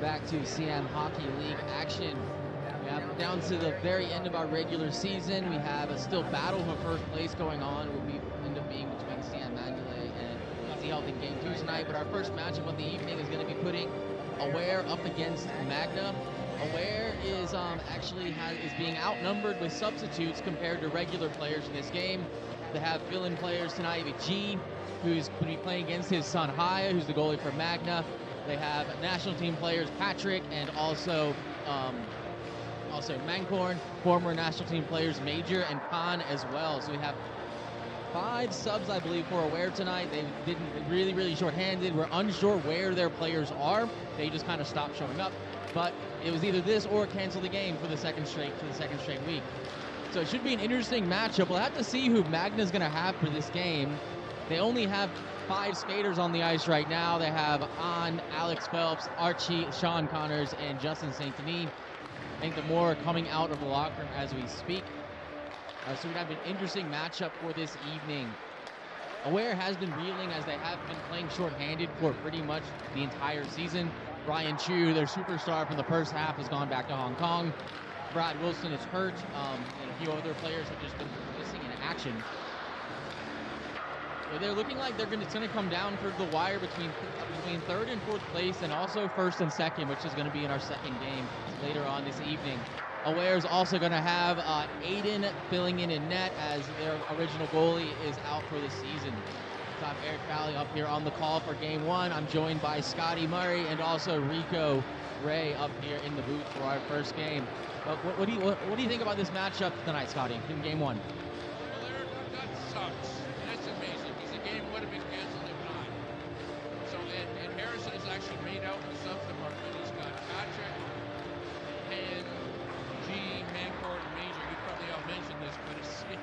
back to Siam Hockey League action. We have down to the very end of our regular season. We have a still battle for first place going on. It will end up being between Siam Magna and Easy Health in Game 2 tonight. But our first matchup of the evening is going to be putting Aware up against Magna. Aware is is being outnumbered with substitutes compared to regular players in this game. They have fill-in players tonight with G, who's going to be playing against his son Haya, who's the goalie for Magna. They have national team players Patrick and also Mancorn, former national team players Major and Khan as well. So we have 5 subs, I believe, for Aware tonight. They didn't really shorthanded. We're unsure where their players are. They just kind of stopped showing up. But it was either this or cancel the game for the second straight week. So it should be an interesting matchup. We'll have to see who Magna's going to have for this game. They only have 5 skaters on the ice right now. They have Alex Phelps, Archie, Sean Connors, and Justin St. Denis. I think the more are coming out of the locker room as we speak. So we have an interesting matchup for this evening. Aware has been reeling as they have been playing shorthanded for pretty much the entire season. Brian Chu, their superstar from the first half, has gone back to Hong Kong. Brad Wilson is hurt, and a few other players have just been missing in action. So they're looking like it's going to come down for the wire between 3rd and 4th place, and also 1st and 2nd, which is going to be in our second game later on this evening. Aware is also going to have Aiden filling in net as their original goalie is out for the season. So I'm Eric Valley up here on the call for Game 1. I'm joined by Scotty Murray and also Rico Ray up here in the booth for our first game. What do you think about this matchup tonight, Scotty, in Game 1? Well, Eric, that sucks. That's amazing because the game would have been canceled if not. So, and Harrison is actually made out in the subs department. He's got Patrick and G, Mancourt, and Major. You probably all mentioned this, but it's team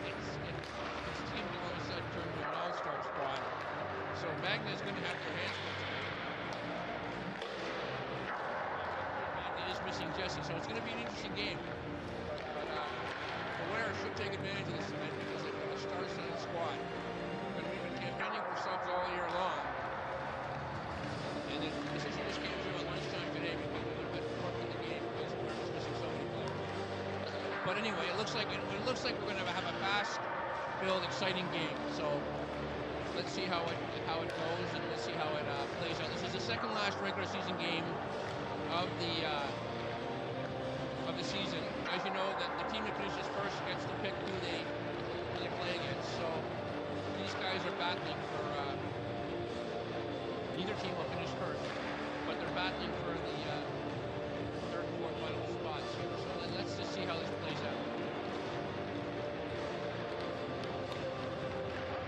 to all of a sudden turned to an all-star squad. So Magna is going to have their hands full tonight. Magna is missing Jesse, so it's going to be an interesting game. But Aware should take advantage of this event because they've got a star-studded squad. But we've been campaigning for subs all year long. And this issue just came through at lunchtime today. We got a little bit more in the game because we're just missing so many players. But anyway, it looks like we're going to have a fast-build, exciting game. So let's see how it goes, and let's see how it plays out. This is the second last regular season game of the season. As you know, that the team that finishes first gets to pick who they play against. So these guys are battling for. Neither team will finish first, but they're battling for the 3rd and 4th final spots here. So let's just see how this plays out.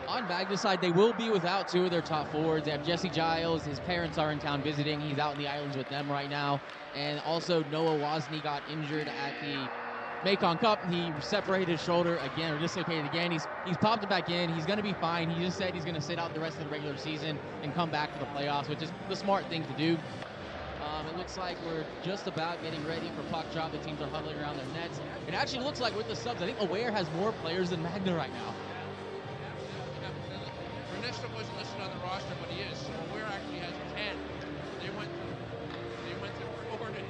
On Magna's side, they will be without 2 of their top forwards. They have Jesse Giles. His parents are in town visiting. He's out in the islands with them right now. And also Noah Wozni got injured at the Mekong Cup. He separated his shoulder again, or dislocated again. He's popped it back in. He's going to be fine. He just said he's going to sit out the rest of the regular season and come back for the playoffs, which is the smart thing to do. It looks like we're just about getting ready for puck drop. The teams are huddling around their nets. It actually looks like with the subs, I think Aware has more players than Magna right now. Ernesto wasn't listed on the roster, but he is. So Aware actually has 10. They went to 4 to 10.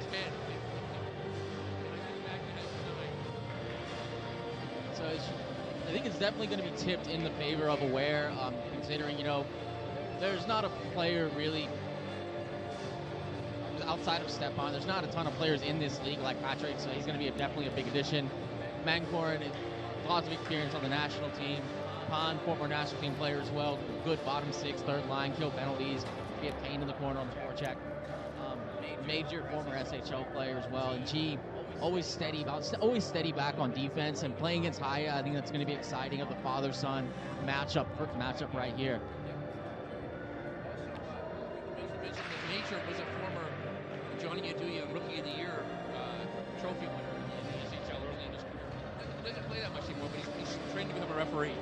So I think it's definitely going to be tipped in the favor of Aware, considering, there's not a player really outside of Stepan. There's not a ton of players in this league like Patrick, so he's going to be definitely a big addition. Mancorn, lots of experience on the national team. Khan, former national team player as well. Good bottom 6, 3rd line, kill penalties, be a pain in the corner on the forecheck. Major, former SHL player as well. And G, always steady back on defense and playing against Haya. I think that's going to be exciting of the father-son matchup right here. Major was a former Johnny Aduya Rookie of the Year trophy winner in the SHL early in his career. He doesn't play that much anymore, but he's trained to become a referee.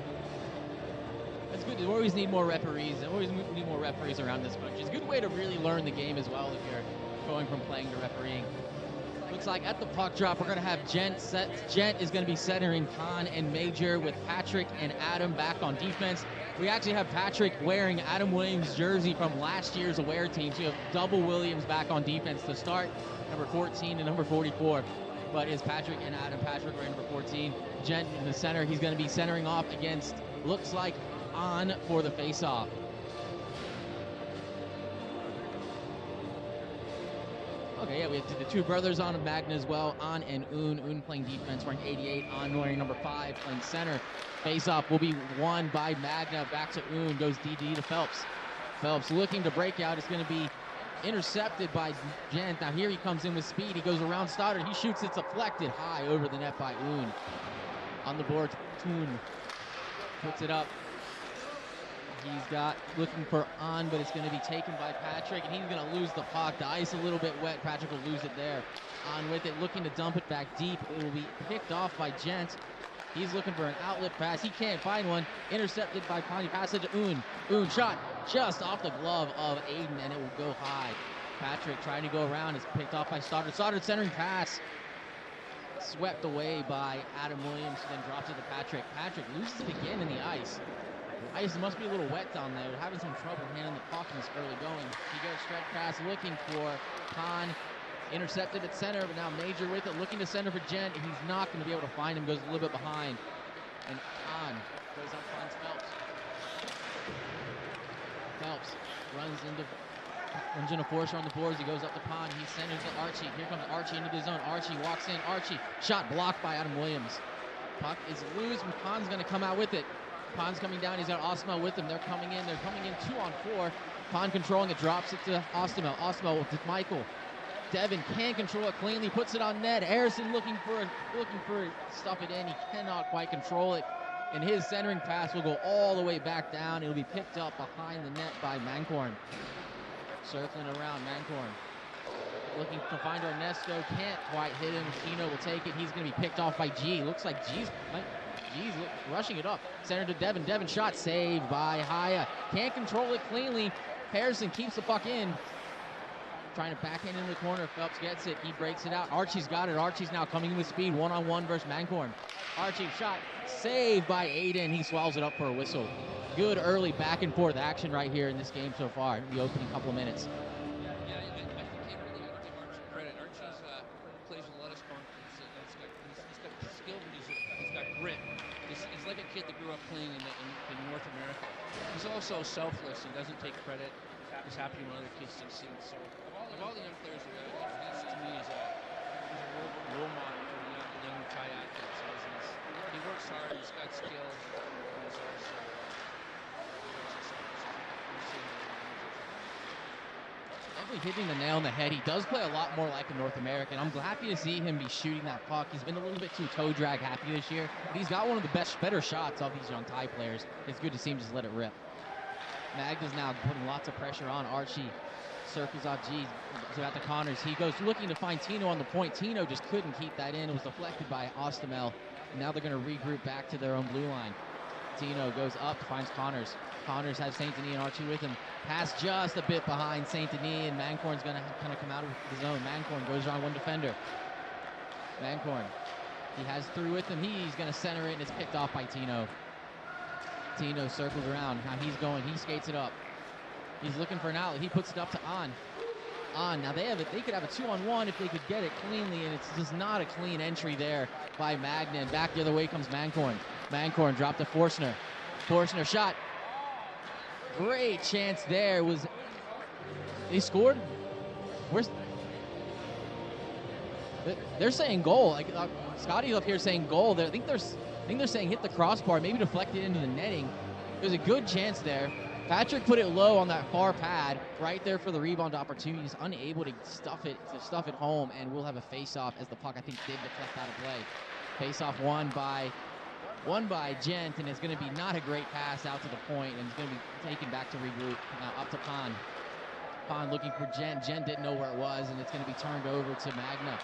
That's good. We always need more referees. Around this country. It's a good way to really learn the game as well if you're going from playing to refereeing. Looks like at the puck drop, we're going to have Gent is going to be centering Khan and Major with Patrick and Adam back on defense. We actually have Patrick wearing Adam Williams' jersey from last year's Aware team. So you have double Williams back on defense to start, number 14 and number 44. But it's Patrick and Adam. Patrick wearing number 14. Gent in the center. He's going to be centering off against, looks like, On for the face-off. Okay, yeah, we have the two brothers on, Magna as well, On and Un. Un playing defense, wearing 88. On wearing number 5, playing center. Face-off will be won by Magna. Back to Un, goes DD to Phelps. Phelps looking to break out. It's going to be intercepted by Gent. Now here he comes in with speed. He goes around Stoddard. He shoots. It's deflected high over the net by Un. On the board, Toon puts it up. He's got looking for On, but it's going to be taken by Patrick, and he's going to lose the puck. The ice a little bit wet. Patrick will lose it there. On with it, looking to dump it back deep. It will be picked off by Gent. He's looking for an outlet pass. He can't find one. Intercepted by Pawnee. Pass it to Un. Un shot just off the glove of Aiden, and it will go high. Patrick trying to go around is picked off by Stoddard. Stoddard centering pass. Swept away by Adam Williams, then drops it to Patrick. Patrick loses it again in the ice. The ice must be a little wet down there. We're having some trouble handling the puck in this early going. He goes stretch pass looking for Khan. Intercepted at center, but now Major with it, looking to center for Gent. He's not going to be able to find him, goes a little bit behind. And On goes up, finds Phelps. Phelps runs into Forcer on the boards. He goes up the pond. He centers to Archie. Here comes Archie into the zone. Archie walks in. Archie, shot blocked by Adam Williams. Puck is loose, and Pond's going to come out with it. Pond's coming down. He's got Osmo with him. They're coming in 2-on-4. Pond controlling it, drops it to Osmo. Osmo to Michael. Devin can't control it cleanly, puts it on net. Harrison looking for stuff it in. He cannot quite control it. And his centering pass will go all the way back down. It'll be picked up behind the net by Mancorn. Circling around, Mancorn looking to find Ernesto. Can't quite hit him. Tino will take it. He's going to be picked off by G. Looks like G's rushing it up. Center to Devin. Devin shot saved by Haya. Can't control it cleanly. Harrison keeps the puck in. Trying to backhand in the corner. Phelps gets it. He breaks it out. Archie's got it. Archie's now coming in with speed. One-on-one versus Mancorn. Archie shot saved by Aiden. He swallows it up for a whistle. Good early back and forth action right here in this game so far in the opening couple of minutes. Yeah, I think you really got to give Archie credit. Archie's plays with a lot of spunk. He's got skill, but he's got grit. He's like a kid that grew up playing in North America. He's also selfless. He doesn't take credit. He's happy when other kids succeed. So of all the young players we have, this to me is a role model for the young Thai athletes. He works hard. He's got skills. And he's also Definitely hitting the nail on the head. He does play a lot more like a North American. I'm happy to see him be shooting that puck. He's been a little bit too toe drag happy this year, but he's got one of the better shots of these young Thai players. It's good to see him just let it rip. Magna's now putting lots of pressure on Archie. Circles out G. At the Connors. He goes looking to find Tino on the point. Tino just couldn't keep that in. It was deflected by Ostamel. Now they're going to regroup back to their own blue line. Tino goes up, finds Connors. Connors has St. Denis and Archie with him. Pass just a bit behind St. Denis, and Mancorn's going to kind of come out of the zone. Mancorn goes around one defender. Mancorn. He has through with him. He's going to center it, and it's picked off by Tino. Tino circles around. Now he skates it up. He's looking for an outlet. He puts it up to On. Now they could have a 2-on-1 if they could get it cleanly, and it's just not a clean entry there by Magna. And back the other way comes Mancorn. Mancorn dropped to Forstner. Forstner shot. Great chance there. They scored? They're saying goal. Like Scotty's up here saying goal. I think they're saying hit the crossbar, maybe deflected into the netting. There's a good chance there. Patrick put it low on that far pad, right there for the rebound opportunity. He's unable to stuff it home, and we'll have a face-off as the puck, I think, did deflect out of play. Face-off won by Gent, and it's going to be not a great pass out to the point, and it's going to be taken back to regroup. Now up to Pond. Pond looking for Gent. Gent didn't know where it was, and it's going to be turned over to Magna.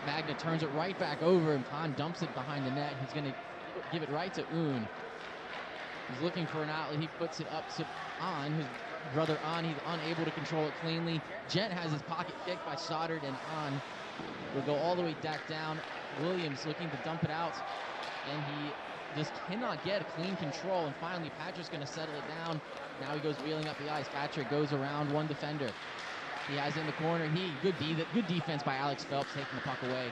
Magna turns it right back over, and Pond dumps it behind the net. He's going to give it right to Un. He's looking for an outlet. He puts it up to On, his brother On. He's unable to control it cleanly. Gent has his pocket kicked by Stoddard, and On will go all the way back down. Williams looking to dump it out. and he just cannot get a clean control, and finally Patrick's going to settle it down. Now he goes wheeling up the ice. Patrick goes around one defender. He has it in the corner. Good defense by Alex Phelps, taking the puck away.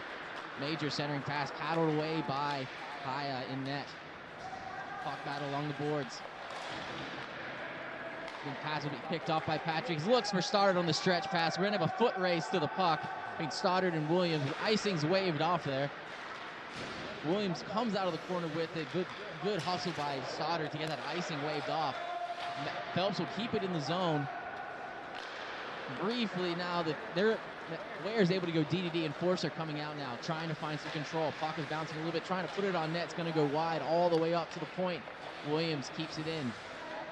Major centering pass, paddled away by Haya in net. Puck battle along the boards. Good pass will be picked off by Patrick. He looks for Stoddard on the stretch pass. We're going to have a foot race to the puck between Stoddard and Williams. Icing's waved off there. Williams comes out of the corner with it. Good hustle by Stoddard to get that icing waved off. Phelps will keep it in the zone. Briefly now, Ware's able to go D-to-D, and Forcer coming out now, trying to find some control. Puck is bouncing a little bit, trying to put it on net. It's going to go wide all the way up to the point. Williams keeps it in.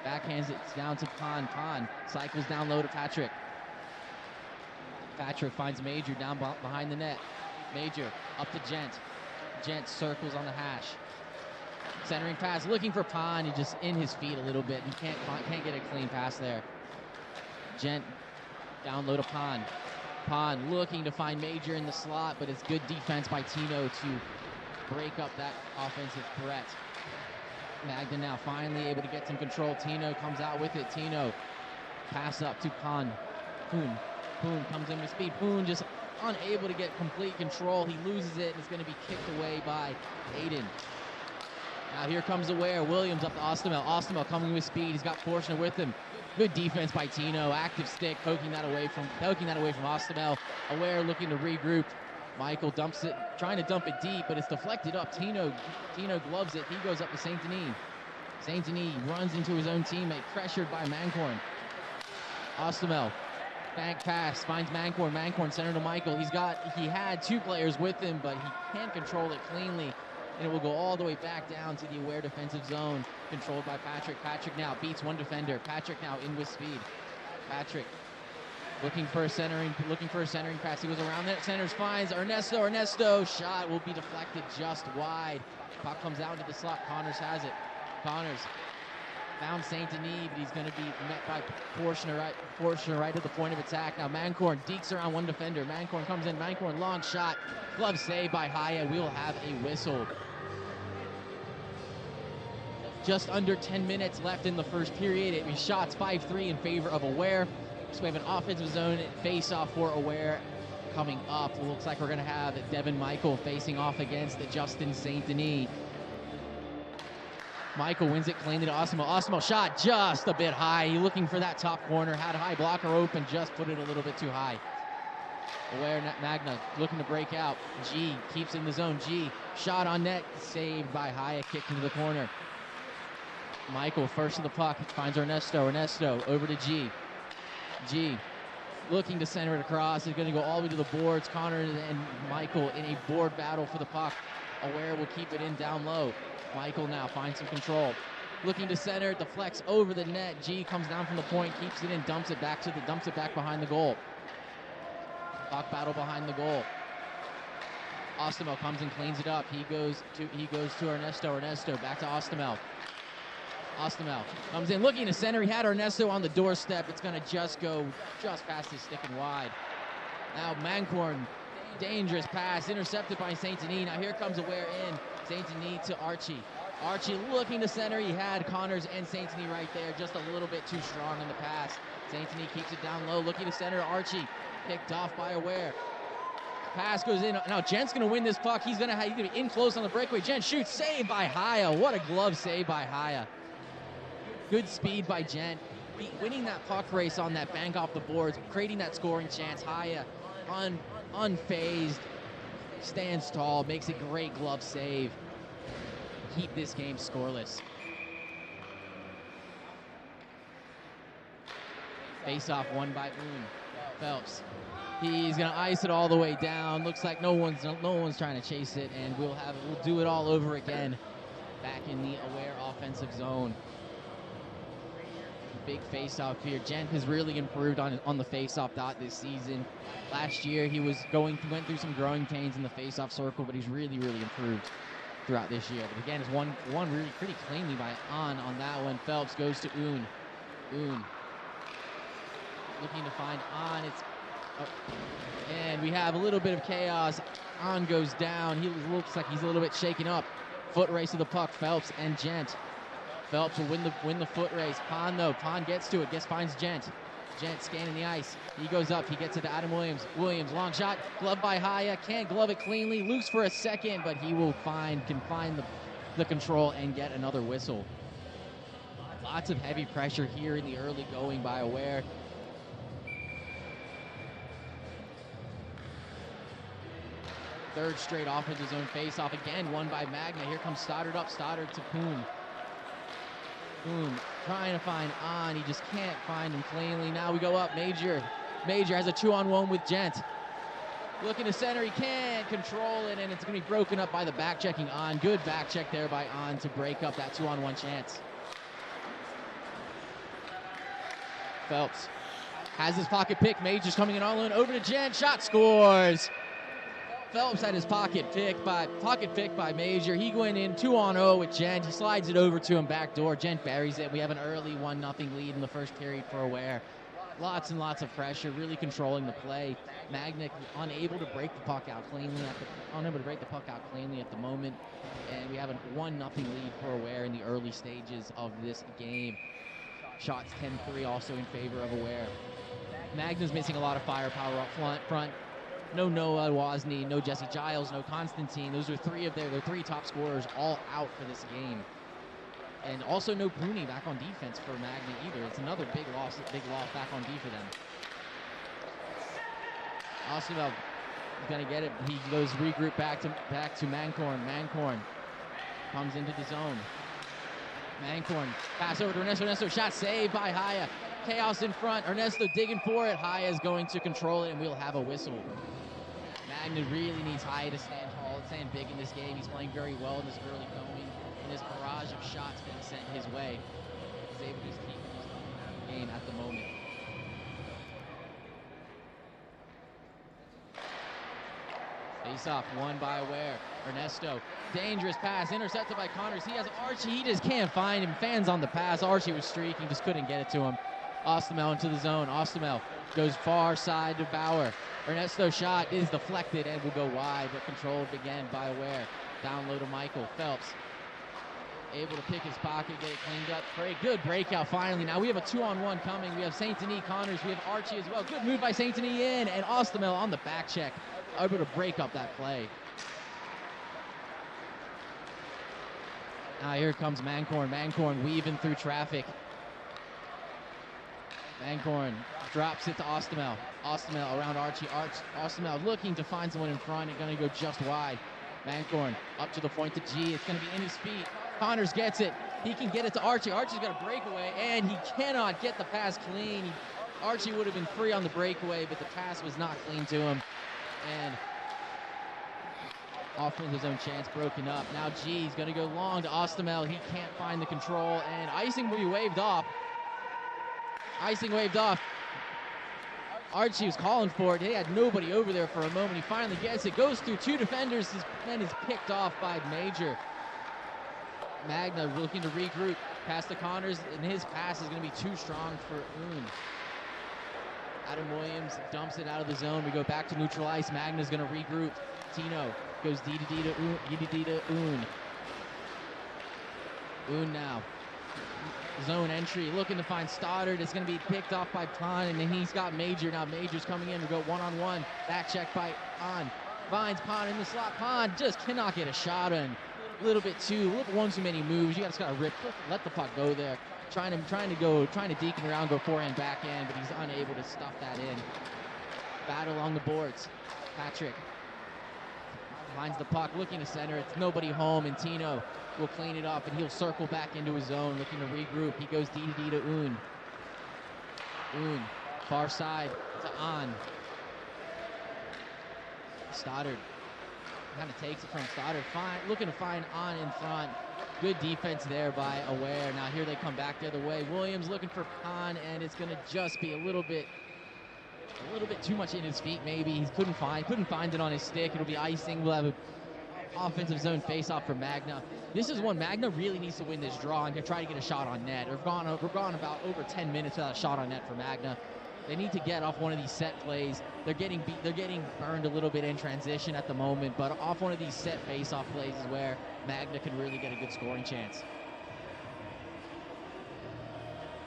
Backhands it down to Pan. Pan cycles down low to Patrick. Patrick finds Major down behind the net. Major up to Gent. Gent circles on the hash. Centering pass, looking for Pan. He's just in his feet a little bit. He can't get a clean pass there. Gent down low to Pan. Pan looking to find Major in the slot, but it's good defense by Tino to break up that offensive threat. Magna now finally able to get some control. Tino comes out with it. Tino pass up to Pan. Poon comes in with speed. Poon just unable to get complete control. He loses it, and it's going to be kicked away by Aiden. Now here comes Aware. Williams up to Ostamel. Ostamel coming with speed. He's got Fortuna with him. Good defense by Tino. Active stick, poking that away from Ostamel. Aware looking to regroup. Michael dumps it, trying to dump it deep, but it's deflected up. Tino gloves it. He goes up to Saint Denis. Saint Denis runs into his own teammate, pressured by Mancorn. Ostamel, bank pass, finds Mancorn. Mancorn center to Michael. He had two players with him, but he can't control it cleanly. And it will go all the way back down to the Aware defensive zone, controlled by Patrick. Patrick now beats one defender. Patrick now in with speed. Patrick looking for a centering pass. He goes around that, centers, finds Ernesto. Shot will be deflected just wide. Puck comes out into the slot. Connors has it. Connors found Saint Denis, but he's going to be met by Fortuna right at the point of attack. Now Mancorn dekes around one defender. Mancorn comes in. Mancorn long shot. Glove save by Haya. We will have a whistle. Just under 10 minutes left in the first period. It was shots 5-3 in favor of Aware. So we have an offensive zone face-off for Aware coming up. It looks like we're going to have Devin Michael facing off against Justin Saint Denis. Michael wins it cleanly to Osmo. Osmo shot just a bit high. He looking for that top corner. Had a high blocker open, just put it a little bit too high. Aware Magna looking to break out. G keeps in the zone. G shot on net, saved by Haya, kicked into the corner. Michael first to the puck, finds Ernesto. Ernesto over to G. G looking to center it across. He's going to go all the way to the boards. Connor and Michael in a board battle for the puck. Aware will keep it in down low. Michael now finds some control. Looking to center, deflects over the net. G comes down from the point, keeps it in, dumps it back behind the goal. Puck battle behind the goal. Ostamel comes and cleans it up. He goes to Ernesto. Ernesto back to Ostamel. Ostamel comes in looking to center. He had Ernesto on the doorstep. It's going to just go past his stick and wide. Now Mancorn, dangerous pass, intercepted by Saint Denis. Now here comes Aware in. Saint Denis to Archie. Archie looking to center. He had Connors and Saint Denis right there. Just a little bit too strong in the pass. Saint Denis keeps it down low. Looking to center. Archie picked off by Aware. Pass goes in. Now Gent's going to win this puck. He's going to be in close on the breakaway. Gent shoots. Saved by Haya. What a glove save by Haya. Good speed by Gent. Winning that puck race on that bank off the boards. Creating that scoring chance. Haya unfazed. Stands tall. Makes a great glove save. Keep this game scoreless. Face-off won by Phelps. He's gonna ice it all the way down. Looks like no one's trying to chase it, and we'll do it all over again. Back in the Aware offensive zone. Big face-off here. Gent has really improved on the face-off dot this season. Last year he went through some growing pains in the face-off circle, but he's really improved throughout this year. But again, it's won really pretty cleanly by on that one. Phelps goes to Un. Looking to find On. And we have a little bit of chaos. On goes down. He looks like he's a little bit shaken up. foot race to the puck, Phelps and Gent. Phelps will win the foot race. Pond though, Pond gets to it, finds Gent. Gent scanning the ice. He goes up, he gets it to Adam Williams. Williams, long shot, gloved by Haya. Can't glove it cleanly, loose for a second, but he will can find the control and get another whistle. Lots of heavy pressure here in the early going by Aware. Third straight offensive zone face-off, again won by Magna. Here comes Stoddard up, Stoddard to Poon. Poon trying to find On, he just can't find him cleanly. Now we go up, Major. Major has a 2-on-1 with Gent. Looking to center, he can't control it, and it's going to be broken up by the back-checking On. Good back-check there by On to break up that 2-on-1 chance. Phelps has his pocket pick. Major's coming in all in, over to Gent, shot, scores! Phelps had his pocket pick by Major. He went in 2-on-0 with Gent. He slides it over to him backdoor. Gent buries it. We have an early 1-0 lead in the first period for Aware. Lots and lots of pressure, really controlling the play. Magna unable to break the puck out cleanly at the moment, and we have a 1-0 lead for Aware in the early stages of this game. Shots 10-3 also in favor of Aware. Magna's missing a lot of firepower up front. No Noah Wozni, no Jesse Giles, no Constantine. Those are their three top scorers all out for this game. And also no Pooney back on defense for Magna either. It's another big loss back on D for them. Osterveld is gonna get it. He goes regroup back to Mancorn. Mancorn comes into the zone. Mancorn pass over to Ernesto. Ernesto shot saved by Haya. Chaos in front. Ernesto digging for it. Haya is going to control it, and we'll have a whistle. Magna really needs Haya to stand tall and stand big in this game. He's playing very well in this early going, and this barrage of shots being sent his way. He's able to just keep the game at the moment. Face off, won by Aware. Ernesto, dangerous pass, intercepted by Connors. He has Archie, he just can't find him. Fans on the pass. Archie was streaking, just couldn't get it to him. Ostamel into the zone. Ostamel goes far side to Bauer. Ernesto shot is deflected and will go wide, but controlled again by Aware. Down low to Michael. Phelps able to pick his pocket, get it cleaned up. Good breakout finally. Now we have a 2-on-1 coming. We have Saint Denis Connors. We have Archie as well. Good move by Saint Denis in, and Ostamel on the back check, able to break up that play. Now here comes Mancorn. Mancorn weaving through traffic. Mancorn drops it to Ostamel. Ostamel around Archie. Ostamel looking to find someone in front and going to go just wide. Mancorn up to the point to G. It's going to be in his feet. Connors gets it. He can get it to Archie. Archie's got a breakaway, and he cannot get the pass clean. Archie would have been free on the breakaway, but the pass was not clean to him. And offensive zone chance broken up. Now G's going to go long to Ostamel. He can't find the control, and icing will be waved off. Icing waved off. Archie was calling for it. He had nobody over there for a moment. He finally gets it. Goes through two defenders, then is picked off by Major. Magna looking to regroup. Pass to Connors, and his pass is going to be too strong for Un. Adam Williams dumps it out of the zone. We go back to neutral ice. Magna's going to regroup. Tino goes D to Un. Un now. Zone entry, looking to find Stoddard. It's going to be picked off by Pond, and then he's got Major. Now Major's coming in to go one-on-one. Back check by Pond. Finds Pond in the slot. Pond just cannot get a shot in. A little bit one too many moves. You just got to let the puck go there. Trying to deacon around, go forehand, backhand, but he's unable to stuff that in. Battle on the boards. Patrick finds the puck, looking to center. It's nobody home, and Tino will clean it up, and he'll circle back into his zone, looking to regroup. He goes D to Un. Un, far side to On. Stoddard kind of takes it from Stoddard. Looking to find On in front. Good defense there by Aware. Now here they come back the other way. Williams looking for Pond, and it's going to just be a little bit too much in his feet maybe. He couldn't find it on his stick. It'll be icing. We'll have an offensive zone face-off for Magna. This is one Magna really needs to win this draw and try to get a shot on net. We're gone about over 10 minutes without a shot on net for Magna. They need to get off one of these set plays. They're getting burned a little bit in transition at the moment, but off one of these set face-off plays is where Magna can really get a good scoring chance.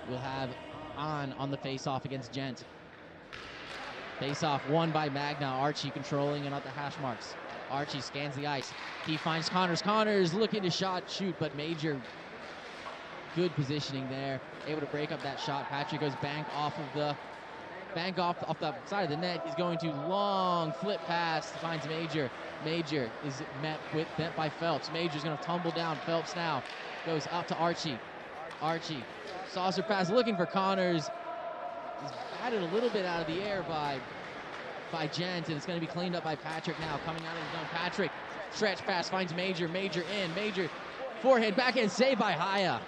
We'll have on the face-off against Gent. Face-off won by Magna. Archie controlling and at the hash marks. Archie scans the ice. He finds Connors. Connors looking to shoot, but Major, good positioning there. Able to break up that shot. Patrick goes off the side of the net. He's going to long flip pass. Finds Major. Major is met by Phelps. Major's going to tumble down. Phelps now goes up to Archie. Archie, saucer pass looking for Connors. He's batted a little bit out of the air by Gent, and it's going to be cleaned up by Patrick now. Coming out of the zone, Patrick, stretch pass, finds Major. Major in. Major, forehand, backhand, save by Haya.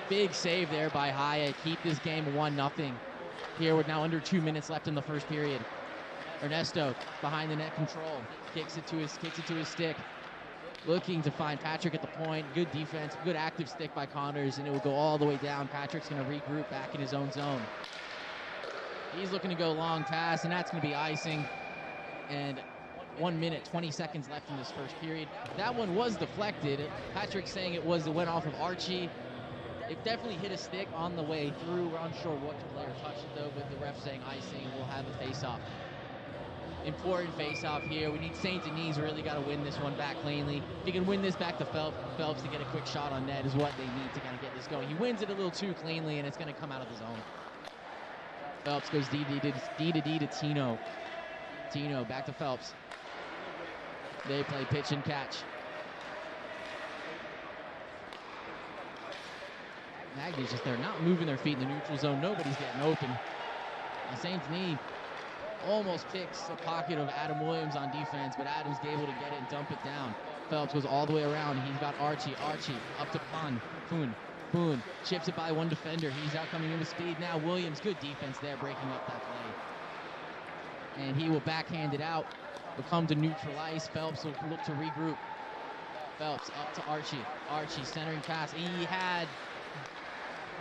Big save there by Haya. Keep this game 1-0. Here with now under 2 minutes left in the first period. Ernesto behind the net control. Kicks it to his stick. Looking to find Patrick at the point. Good defense, good active stick by Connors, and it will go all the way down. Patrick's going to regroup back in his own zone. He's looking to go long pass, and that's going to be icing. And 1 minute, 20 seconds left in this first period. That one was deflected. Patrick saying it went off of Archie. It definitely hit a stick on the way through. We're unsure what player touched it, though, but the ref saying icing, and we'll have a face-off. Important face-off here. We need St. Denis really got to win this one back cleanly. If he can win this back to Phelps to get a quick shot on net is what they need to kind of get this going. He wins it a little too cleanly, and it's going to come out of the zone. Phelps goes D to Tino. Tino back to Phelps. They play pitch and catch. Magna's just there, not moving their feet in the neutral zone. Nobody's getting open. And St. Denis almost picks a pocket of Adam Williams on defense, but Adam's able to get it and dump it down. Phelps goes all the way around. He's got Archie. Archie up to Poon chips it by one defender. He's out coming in with speed now. Williams, good defense there, breaking up that play. And he will backhand it out. Will come to neutral ice. Phelps will look to regroup. Phelps up to Archie. Archie centering pass. He had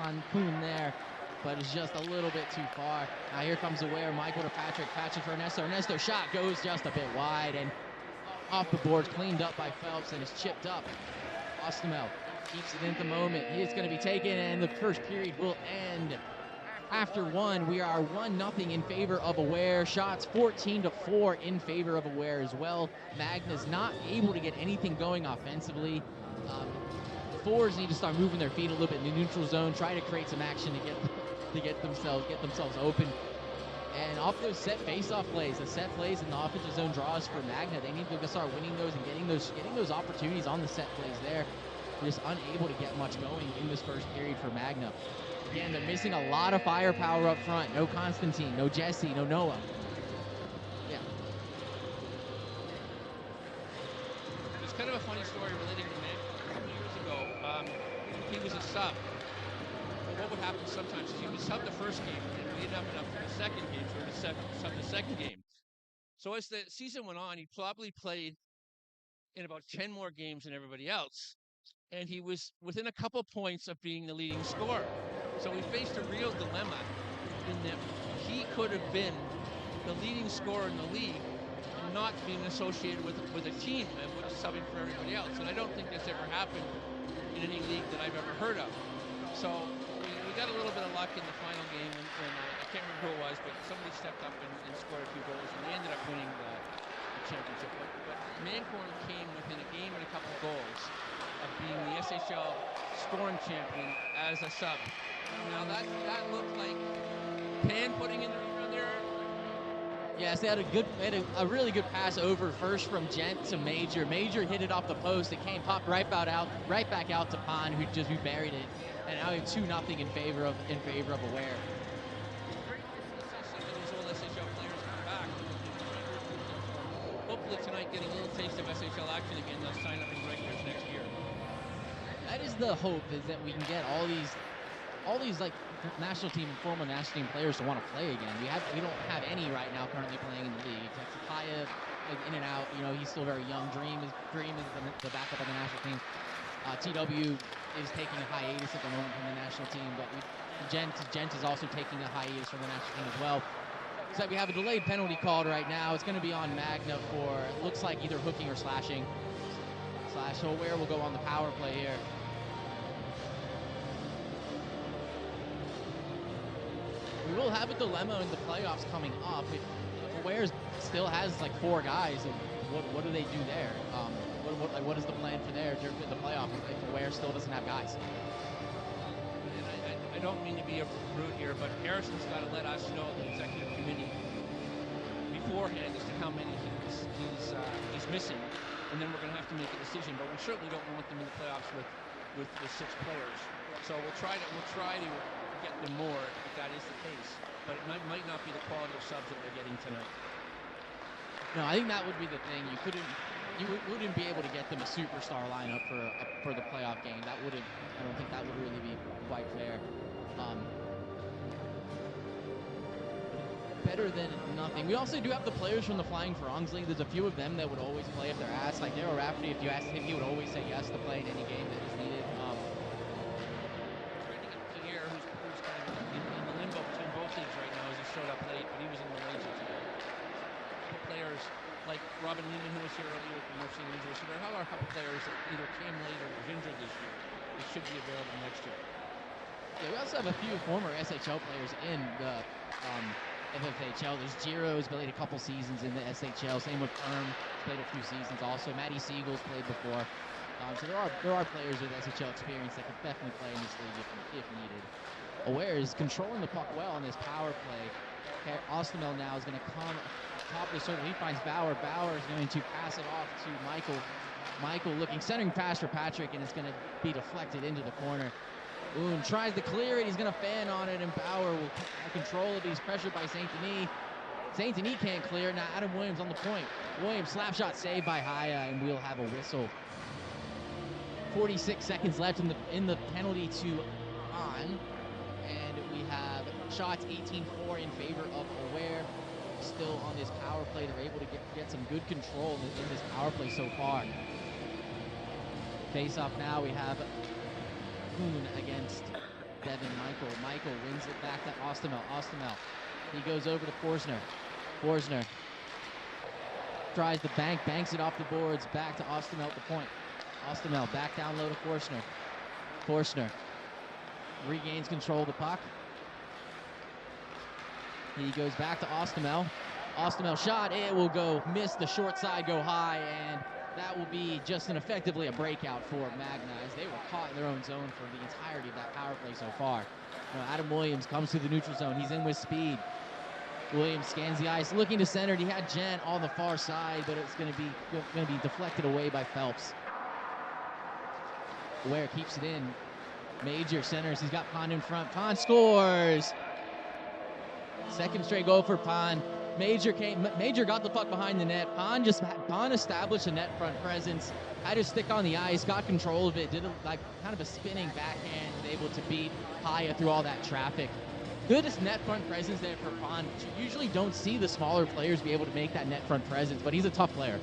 on Poon there, but it's just a little bit too far. Now here comes Aware. Michael to Patrick. Patrick for Ernesto. Ernesto shot goes just a bit wide and off the boards, cleaned up by Phelps, and is chipped up. Ostamel keeps it in the moment. He is going to be taken, and the first period will end. After one, we are 1-0 in favor of Aware. Shots 14-4 in favor of Aware as well. Magna's not able to get anything going offensively. Forwards need to start moving their feet a little bit in the neutral zone, try to create some action to get themselves open. And off those set face-off plays, the set plays in the offensive zone draws for Magna, they need to start winning those and getting those opportunities on the set plays there. They're just unable to get much going in this first period for Magna. Again, they're missing a lot of firepower up front. No Constantine, no Jesse, no Noah. Yeah. It's kind of a funny story relating to Magna. A couple years ago, he was a sub. But what would happen sometimes is he would sub the first game, and he didn't have enough for the second game, so he would sub the second game. So as the season went on, he probably played in about 10 more games than everybody else. And he was within a couple points of being the leading scorer. So he faced a real dilemma in that he could have been the leading scorer in the league and not being associated with a team and with subbing for everybody else. And I don't think that's ever happened in any league that I've ever heard of. So we got a little bit of luck in the final game, and I can't remember who it was, but somebody stepped up and scored a few goals, and they ended up winning the championship. But Mancorn came within a game and a couple goals of being the SHL scoring champion as a sub. Now that looked like Pan putting in the rerun there. Yes, they had a really good pass over first from Gent to Major. Major hit it off the post. It popped right back out to Pan, who buried it. And now we have 2-0 in favor of Aware. Some of these old SHL players come back. Hopefully tonight, getting a little taste of SHL action again, they'll sign up as regulars next year. That is the hope, is that we can get all these like national team and former national team players to want to play again. We don't have any right now currently playing in the league. It's Haya in and out. You know, he's still very young. Dream is the backup on the national team. TW is taking a hiatus at the moment from the national team, but Gent is also taking a hiatus from the national team as well. So we have a delayed penalty called right now. It's going to be on Magna for, looks like either hooking or slashing. So Ware will go on the power play here. We will have a dilemma in the playoffs coming up. If Ware still has like 4 guys, what do they do there? What is the plan for there during the playoff if Ware still doesn't have guys? And I don't mean to be a rude here, but Harrison's got to let us know, the executive committee, beforehand as to how many he's missing, and then we're going to have to make a decision. But we certainly don't want them in the playoffs with 6 players. So we'll try to get them more if that is the case. But it might not be the quality of subs that they're getting tonight. No, I think that would be the thing. You wouldn't be able to get them a superstar lineup for the playoff game. I don't think that would really be quite fair. Better than nothing. We also do have the players from the Flying Frongs League. There's a few of them that would always play if they're asked. Like Daryl Rafferty, if you asked him, he would always say yes to play in any game that is needed. Trying to get Pierre, who's kind of in the limbo between both leagues right now, as he showed up late, but he was in Malaysia today. Players like Robin Lehman, who was here earlier with the Mercy injury. So there are a couple players that either came late or was injured this year. They should be available next year. Yeah, we also have a few former SHL players in the FFHL. There's Giro, who's played a couple seasons in the SHL. Same with Perm, played a few seasons also. Matty Siegel's played before. So there are players with SHL experience that could definitely play in this league if needed. Aware is controlling the puck well on this power play. Ostermel now is going to come top of the circle. He finds Bauer. Bauer is going to pass it off to Michael. Michael looking, centering pass for Patrick, and it's going to be deflected into the corner. Oon tries to clear it. He's going to fan on it, and Bauer will control it, but he's pressured by St. Denis. St. Denis can't clear. Now Adam Williams on the point. Williams slap shot saved by Haya, and we'll have a whistle. 46 seconds left in the penalty to on, and we have shots 18-4 in favor of Aware. Still on this power play, they're able to get some good control in this power play so far. Face off now, we have Kuhn against Devin Michael. Michael wins it back to Ostermel. Ostermel, he goes over to Forsner. Forsner tries to banks it off the boards, back to Ostermel at the point. Ostermel back down low to Forsner. Forsner regains control of the puck. He goes back to Ostermel. Ostermel shot, it will go, miss the short side, go high, and that will be just effectively a breakout for Magna as they were caught in their own zone for the entirety of that power play so far. Adam Williams comes to the neutral zone. He's in with speed. Williams scans the ice, looking to center. He had Gent on the far side, but it's going to be deflected away by Phelps. Ware keeps it in. Major centers. He's got Pond in front. Pond scores. Second straight goal for Pond. Major got the puck behind the net. Pond established a net front presence. Had his stick on the ice, got control of it, did kind of a spinning backhand, was able to beat Haya through all that traffic. Good net front presence there for Pond. You usually don't see the smaller players be able to make that net front presence, but he's a tough player.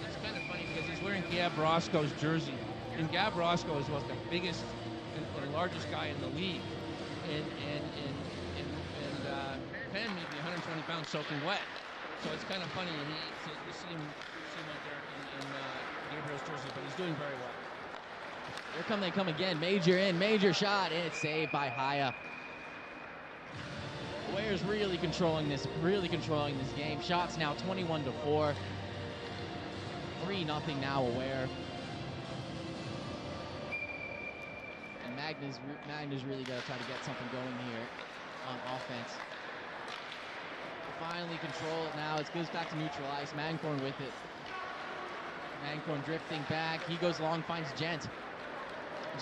It's kind of funny because he's wearing Gab Roscoe's jersey, and Gab Roscoe is the biggest and largest guy in the league, and Penn may be 120 pounds soaking wet, so it's kind of funny. And you see him out there in Gabriel's jersey, but he's doing very well. Here they come again. Major shot, and it's saved by Haya. Ware's really controlling this game. Shots now 21-4. 3-0 now Aware. And Magna's really got to try to get something going here on offense. Finally control it now. It goes back to neutral ice. Mancorn with it. Mancorn drifting back. He goes long, finds Gent.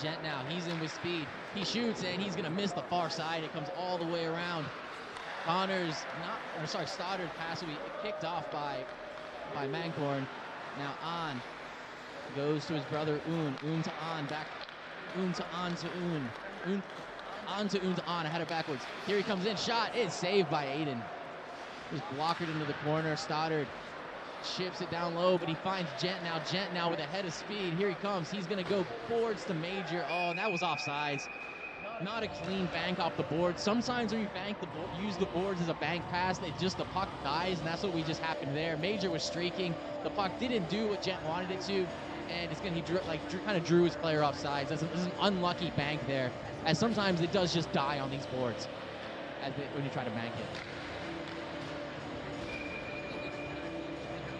Gent now, he's in with speed. He shoots, and he's going to miss the far side. It comes all the way around. Stoddard pass will be kicked off by Mancorn. Now On goes to his brother Un. Un to On, back. Un to On to Un. On to Un to On, ahead of backwards. Here he comes in, shot, it's saved by Aiden. Just blockered into the corner. Stoddard Chips it down low, but he finds Gent now. Gent now with a head of speed. Here he comes. He's going to go boards to Major. Oh, and that was offsides. Not a clean bank off the board. Sometimes when you use the boards as a bank pass, the puck dies, and that's what we just happened there. Major was streaking. The puck didn't do what Gent wanted it to, and he kind of drew his player off sides. This is an unlucky bank there, as sometimes it does just die on these boards when you try to bank it.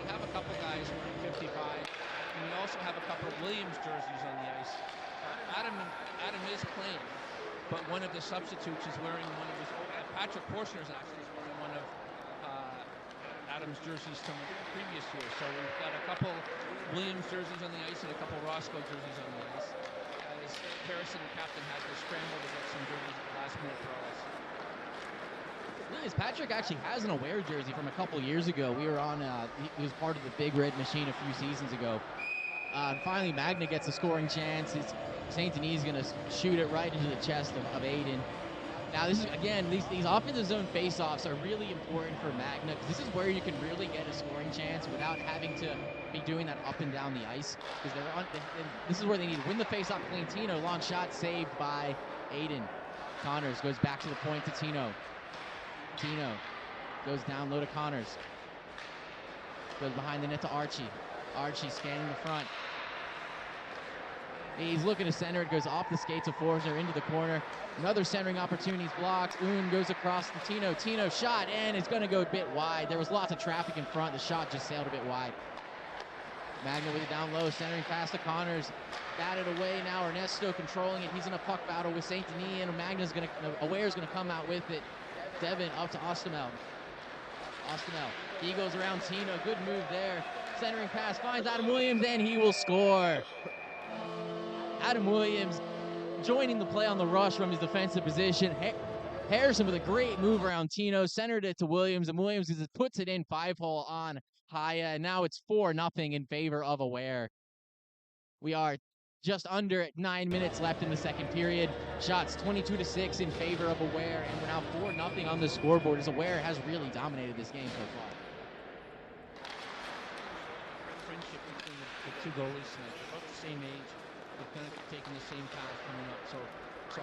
We have a couple guys wearing 55, and we also have a couple of Williams jerseys on the ice. Adam is playing, but one of the substitutes is wearing one of his. Patrick Portioner is actually wearing one of Adam's jerseys from the previous year. So we've got a couple Williams jerseys on the ice and a couple Roscoe jerseys on the ice. As Harrison, the captain, had to scramble to get some jerseys at the last minute for us. Patrick actually has an Aware jersey from a couple years ago. We were on. He was part of the Big Red Machine a few seasons ago. Finally, Magna gets a scoring chance. St. Denis is going to shoot it right into the chest of Aiden. Now, this is, again, these offensive zone face-offs are really important for Magna, because this is where you can really get a scoring chance without having to be doing that up and down the ice. Because this is where they need to win the face-off clean. Tino, long shot saved by Aiden. Connors goes back to the point to Tino. Tino goes down low to Connors. Goes behind the net to Archie. Archie scanning the front. He's looking to center. It goes off the skates of Forster into the corner. Another centering opportunity blocked. Oon goes across to Tino. Tino shot, and it's going to go a bit wide. There was lots of traffic in front. The shot just sailed a bit wide. Magna with it down low, centering pass to Connors. Batted away now. Ernesto controlling it. He's in a puck battle with St. Denis, and Aware's going to come out with it. Devin up to Ostamel. He goes around Tino. Good move there. Centering pass finds Adam Williams, and he will score. Adam Williams joining the play on the rush from his defensive position. Harrison with a great move around Tino, centered it to Williams, and Williams just puts it in 5-hole on Haya, and now it's 4-0 in favor of Aware. We are just under 9 minutes left in the second period. Shots 22-6 in favor of Aware, and we're now 4-0 on the scoreboard as Aware has really dominated this game so far. Friendship between the two goalies, they're about the same age. They're kind of taking the same path coming up. So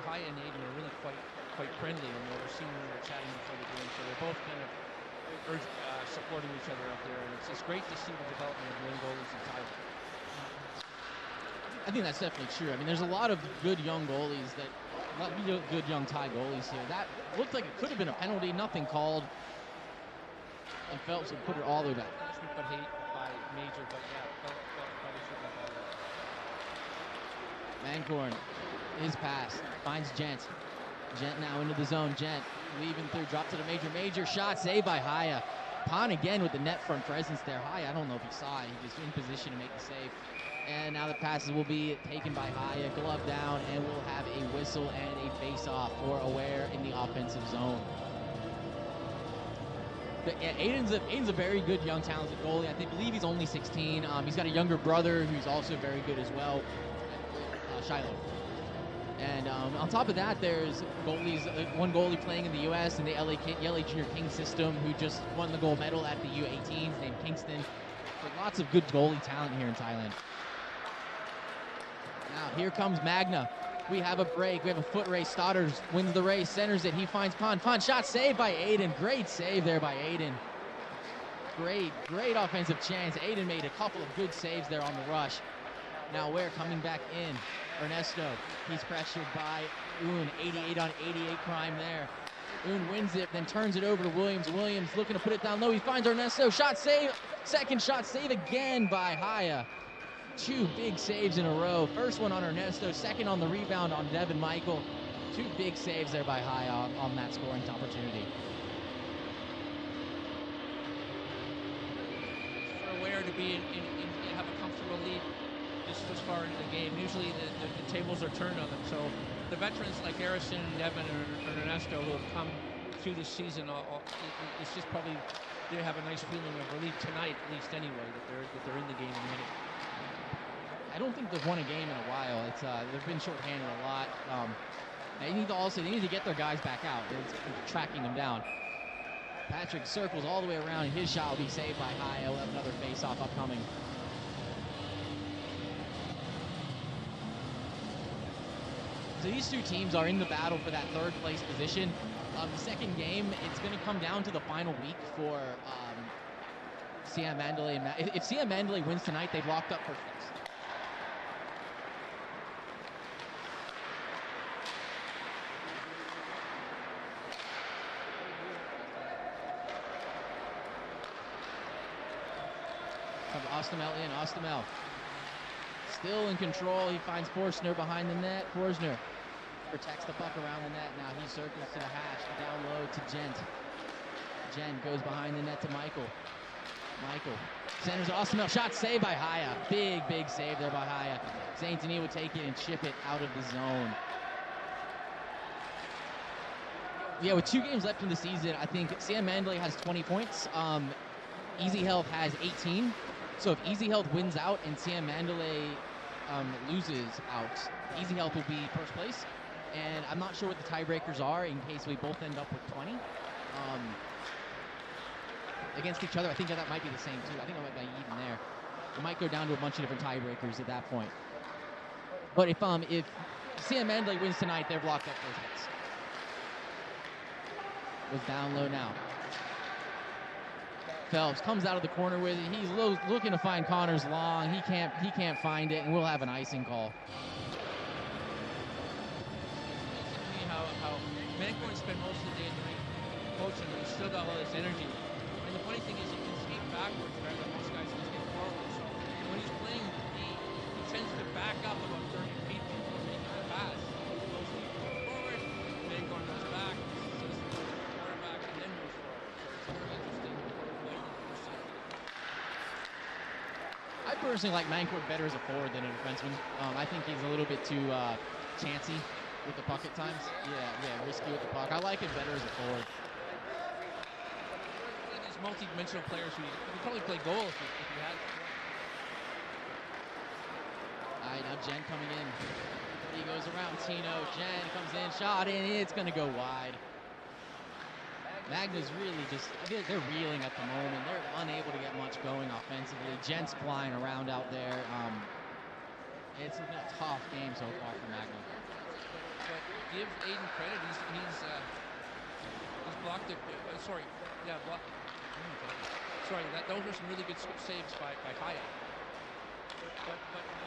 Haya and Aiden are really quite friendly, and we were seeing when we were chatting before the game. So they're both kind of supporting each other up there, and it's just great to see the development of young goalies in Thailand. I think that's definitely true. I mean, there's a lot of good young goalies good young Thai goalies here. That looked like it could have been a penalty, nothing called. And Phelps would put it all the way back. But hate by Major, but yeah, probably should have that. Mancorn, his pass, finds Gent. Gent now into the zone. Gent leaving through, drop to the Major shot, saved by Haya. Pon again with the net front presence there. Haya, I don't know if he saw it. He was in position to make the save. And now the passes will be taken by Haya, glove down, and we'll have a whistle and a face-off for Aware in the offensive zone. Aiden's a very good, young, talented goalie. I believe he's only 16. He's got a younger brother who's also very good as well, Shiloh. And on top of that, there's one goalie playing in the U.S. in the LA Junior King system who just won the gold medal at the U18s, named Kingston. So lots of good goalie talent here in Thailand. Now here comes Magna. We have a break. We have a foot race. Stoddard wins the race, centers it. He finds Pon. Shot saved by Aiden. Great save there by Aiden. Great offensive chance. Aiden made a couple of good saves there on the rush. Now Ware coming back in. Ernesto, he's pressured by Oon. 88 on 88 crime there. Oon wins it, then turns it over to Williams. Williams looking to put it down low. He finds Ernesto. Shot save. Second shot save again by Haya. Two big saves in a row. First one on Ernesto, second on the rebound on Devin Michael. Two big saves there by Haya on that scoring opportunity. For Aware to be have a comfortable lead this far into the game, usually the tables are turned on them. So the veterans like Harrison, Devin, and Ernesto who have come through this season, it's just probably they have a nice feeling of relief tonight, at least anyway, that they're in the game and winning. I don't think they've won a game in a while. They've been shorthanded a lot. They need to get their guys back out. It's tracking them down. Patrick circles all the way around, and his shot will be saved by Haya. We'll have another face-off upcoming. So these two teams are in the battle for that third place position. The second game, it's going to come down to the final week for Siam Mandalay. And if Siam Mandalay wins tonight, they've locked up first place. From Ostamel in, Ostamel. Still in control, he finds Forsner behind the net. Forsner protects the puck around the net. Now he circles to the hash, down low to Gent. Gent goes behind the net to Michael. Michael centers Ostamel, shot saved by Haya. Big save there by Haya. Saint Denis would take it and chip it out of the zone. Yeah, with 2 games left in the season, I think Siam Mandalay has 20 points. Easy Health has 18. So if Easy Health wins out and Siam Mandalay loses out, Easy Health will be first place. And I'm not sure what the tiebreakers are in case we both end up with 20 against each other. I think that might be the same too. I think it might be even there. It might go down to a bunch of different tiebreakers at that point. But if Siam Mandalay wins tonight, they're blocked up first place. Was down low now. Phelps comes out of the corner with it. He's looking to find Connors long. He can't find it, and we'll have an icing call. How Magna spent most of the day in the ring coaching, and he's still got all this energy. And the funny thing is, he can skate backwards rather than most guys can skate forward. So when he's playing, he tends to back up about 30 feet before making the pass. He goes forward, then goes back, says quarterback, and then moves forward. So it's very interesting. I personally like Mancourt better as a forward than a defenseman. I think he's a little bit too chancy with the puck at times. Yeah, risky with the puck. I like him better as a forward. One of these multi-dimensional players who would probably play goal if he had. All right, now Jen coming in. He goes around Tino. Jen comes in, shot in. It's going to go wide. Magna's really they're reeling at the moment. They're unable to get much going offensively. Jen's flying around out there. It's been a tough game so far for Magna. But give Aiden credit. He's blocked it. Sorry, those were some really good saves by Haya. But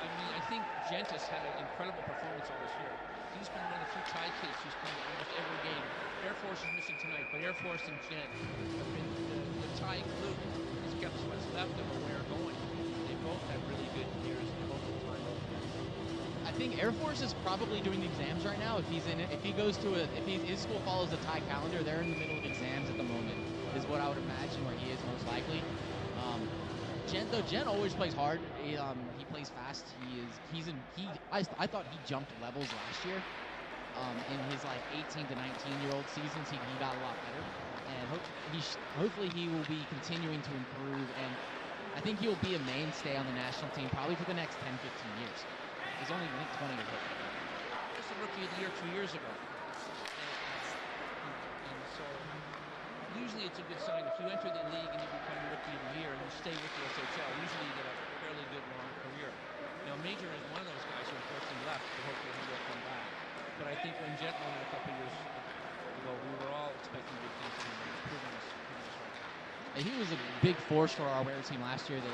I mean, I think Gent has had an incredible performance all this year. He's been one of the few tie kids who's played almost every game. Air Force is missing tonight, but Air Force and Gent have been the tie glue. He's kept what's left of where they're going. They both had really good years. They both have time. I think Air Force is probably doing the exams right now. If his school follows the Thai calendar, they're in the middle of exams at the moment, is what I would imagine where he is most likely. Jen always plays hard. He plays fast. I thought he jumped levels last year. In his 18 to 19-year-old seasons, he got a lot better, and hopefully he will be continuing to improve. And I think he will be a mainstay on the national team probably for the next 10, 15 years. He's only 20 years old. Just a rookie of the year 2 years ago. And so usually it's a good sign. If you enter the league and you become rookie of the year and you stay with the SHL, usually you get a fairly good long career. Now, Major is one of those guys who unfortunately left, but hopefully he will come back. But I think when Jet won a couple years ago, we were all expecting good things from him. He's proving us right. He was a big force for our Ware team last year. They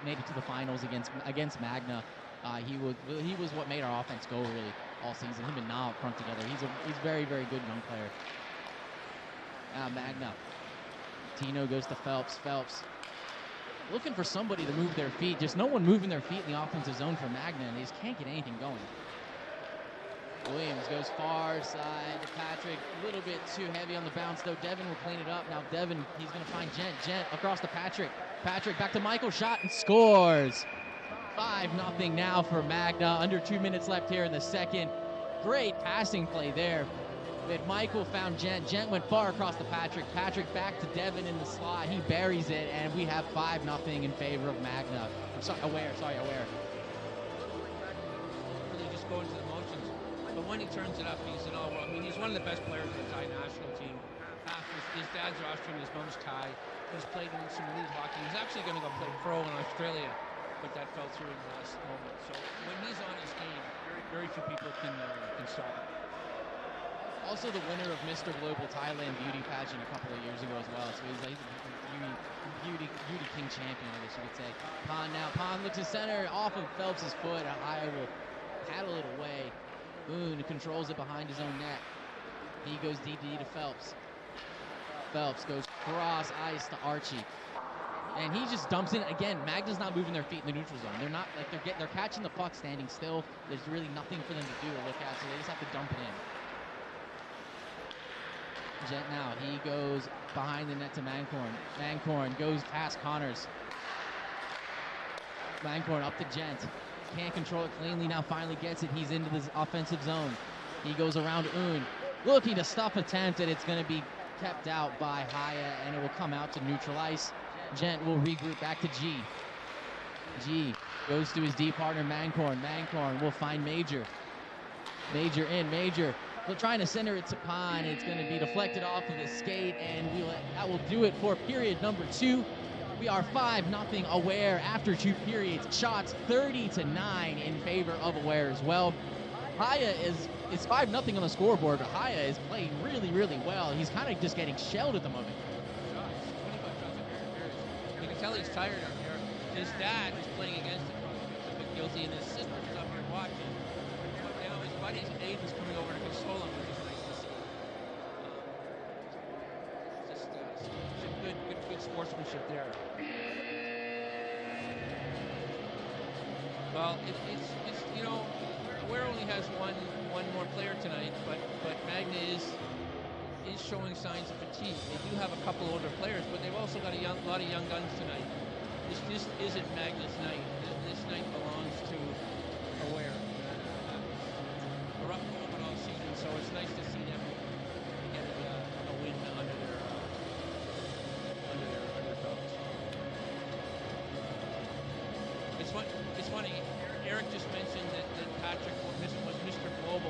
made it to the finals against Magna. He was what made our offense go really all season. Him and Na up front together. He's very, very good young player. Magna. Tino goes to Phelps. Phelps looking for somebody to move their feet. Just no one moving their feet in the offensive zone for Magna, and they just can't get anything going. Williams goes far side to Patrick. A little bit too heavy on the bounce, though. Devin will clean it up. Now Devin, he's going to find Gent. Gent across to Patrick. Patrick back to Michael. Shot and scores. 5-0 now for Magna. Under 2 minutes left here in the second. Great passing play there. But Michael found Gent. Gent went far across to Patrick. Patrick back to Devin in the slot. He buries it, and we have 5-0 in favor of Magna. Aware. Really just going through the motions. But when he turns it up, he's an all-world. I mean, he's one of the best players in the Thai national team. Half His dad's Austrian, his mom's Thai. He's played in some elite hockey. He's actually going to go play pro in Australia, but that fell through in the last moment. So when he's on his game, very few people can stop him. Also the winner of Mr. Global Thailand beauty pageant a couple of years ago as well. So he's like beauty king champion, I guess you could say. Pond now. Pond looks to center off of Phelps' foot. Ahaya will paddle it away. Boone controls it behind his own net. He goes DD to Phelps. Phelps goes cross ice to Archie. And he just dumps in. Again, Magna's not moving their feet in the neutral zone. They're not like they're catching the puck standing still. There's really nothing for them to do or look at, so they just have to dump it in. Gent now, he goes behind the net to Mancorn. Mancorn goes past Connors. Mancorn up to Gent. Can't control it cleanly, now finally gets it. He's into this offensive zone. He goes around Un. Looking to stop attempt, and it's going to be kept out by Haya, and it will come out to neutral ice. Gent will regroup back to G. G goes to his D partner, Mancorn. Mancorn will find Major. Major in, Major. We're trying to center it to Pond. It's going to be deflected off of the skate, and that will do it for period number 2. We are 5-0 Aware after 2 periods. Shots 30-9 in favor of Aware as well. Haya is 5-0 on the scoreboard, but Haya is playing really, really well. He's kind of just getting shelled at the moment. 25 shots. You can tell he's tired out here. His dad is playing against him. He's a bit guilty, and his sister's up here watching. But now his buddy Aiden's coming over to console him, which is nice to see. Just good sportsmanship there. Well, it's you know, Aware only has one more player tonight, but Magna is showing signs of fatigue. They do have a couple older players, but they've also got a lot of young guns tonight. This isn't Magna's night. This night belongs to Aware. A rough moment all season, so it's nice to see them get a win under their belts. It's funny. Eric just mentioned that Patrick was Mr. Global.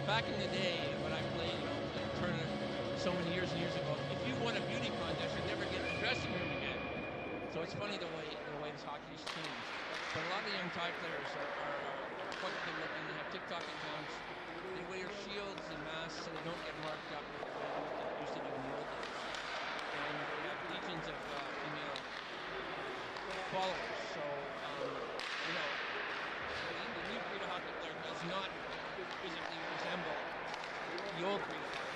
Back in the day when I played, the tournament so many years and years ago, if you won a beauty contest, you'd never get in the dressing room again. So it's funny the way this hockey has changed. But a lot of the young Thai players are quite good looking. They have TikTok accounts. They wear shields and masks so they don't get marked up the way they used to do in the old days. And they have legions of female followers. So, the new breed of hockey player does not physically resemble the old breed of hockey.